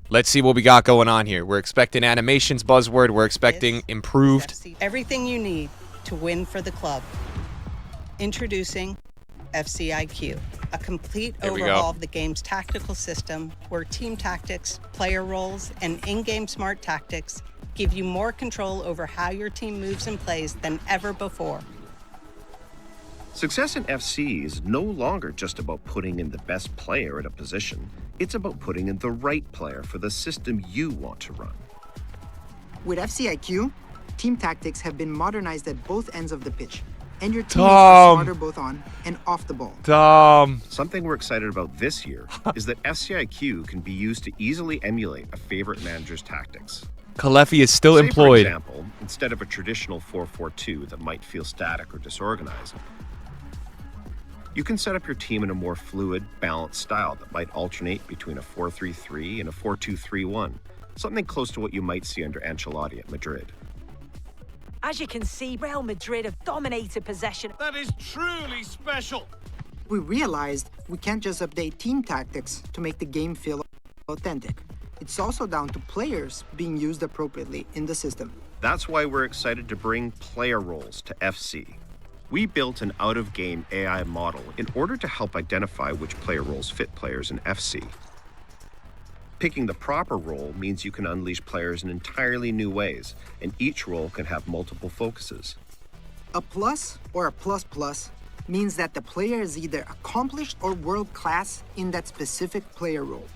Let's see what we got going on here. We're expecting animations buzzword. We're expecting improved. Everything you need to win for the club. Introducing FCIQ, a complete overhaul of the game's tactical system where team tactics, player roles, and in-game smart tactics give you more control over how your team moves and plays than ever before. Success in FC is no longer just about putting in the best player at a position. It's about putting in the right player for the system you want to run. With FCIQ, team tactics have been modernized at both ends of the pitch, and your teammates are smarter both on and off the ball. Something we're excited about this year is that FCIQ can be used to easily emulate a favorite manager's tactics. Kalefi is still employed. For example, instead of a traditional 4-4-2 that might feel static or disorganized, you can set up your team in a more fluid, balanced style that might alternate between a 4-3-3 and a 4-2-3-1, something close to what you might see under Ancelotti at Madrid. As you can see, Real Madrid have dominated possession. That is truly special. We realized we can't just update team tactics to make the game feel authentic. It's also down to players being used appropriately in the system. That's why we're excited to bring player roles to FC. We built an out-of-game AI model in order to help identify which player roles fit players in FC. Picking the proper role means you can unleash players in entirely new ways, and each role can have multiple focuses. A plus or a plus means that the player is either accomplished or world-class in that specific player role.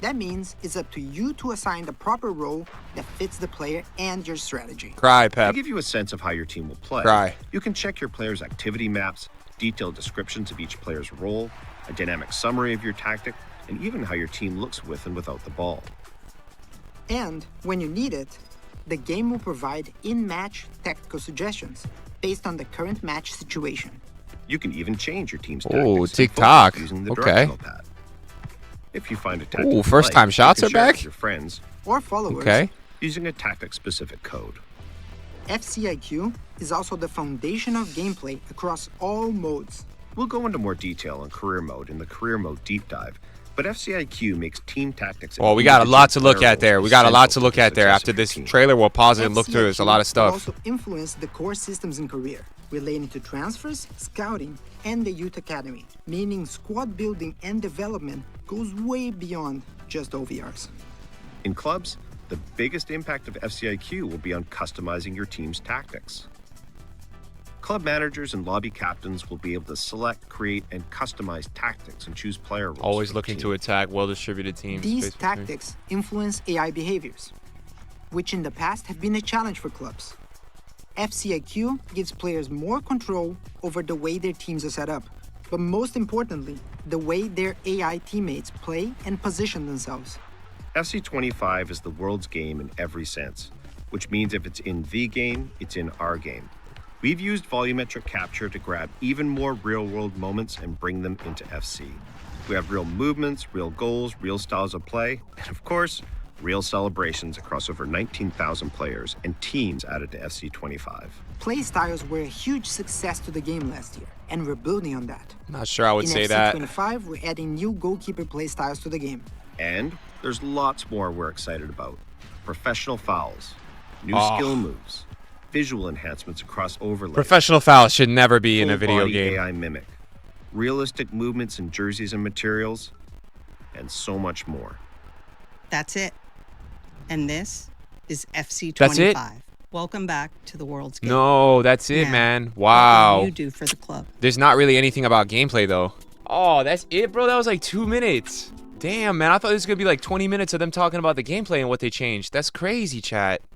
That means it's up to you to assign the proper role that fits the player and your strategy. Cry, Pep. To give you a sense of how your team will play, you can check your players' activity maps, detailed descriptions of each player's role, a dynamic summary of your tactic, and even how your team looks with and without the ball. And when you need it, the game will provide in-match tactical suggestions based on the current match situation. You can even change your team's tactics TikTok using the directional pad. If you find a tactic first-time shots are back? With your friends or followers using a tactic-specific code. FCIQ is also the foundation of gameplay across all modes. We'll go into more detail on career mode in the career mode deep dive, but FCIQ makes team tactics. Oh, we got a lot to look at there. We got a lot to look at there. After this trailer, we'll pause it and look through. There's a lot of stuff. Also influence the core systems in career relating to transfers, scouting, and the youth academy, meaning squad building and development goes way beyond just OVRs. In clubs, the biggest impact of FCIQ will be on customizing your team's tactics. Club managers and lobby captains will be able to select, create, and customize tactics and choose player roles. Always looking to attack well-distributed teams. These tactics influence AI behaviors, which in the past have been a challenge for clubs. FCIQ gives players more control over the way their teams are set up, but most importantly, the way their AI teammates play and position themselves. FC25 is the world's game in every sense, which means if it's in the game, it's in our game. We've used volumetric capture to grab even more real-world moments and bring them into FC. We have real movements, real goals, real styles of play, and of course, real celebrations across over 19,000 players and teams added to FC25. Play styles were a huge success to the game last year, and we're building on that. Not sure I would say that. In FC25, we're adding new goalkeeper play styles to the game. And there's lots more we're excited about. Professional fouls, new skill moves, visual enhancements across overlays. Professional fouls should never be in a video game. AI mimic, realistic movements in jerseys and materials, and so much more. That's it. And this is FC25. That's it? Welcome back to the world's game. No, that's it, now, man. Wow. What will you do for the club? There's not really anything about gameplay, though. Oh, that's it, bro? That was like 2 minutes. Damn, man. I thought this was going to be like 20 minutes of them talking about the gameplay and what they changed. That's crazy, chat.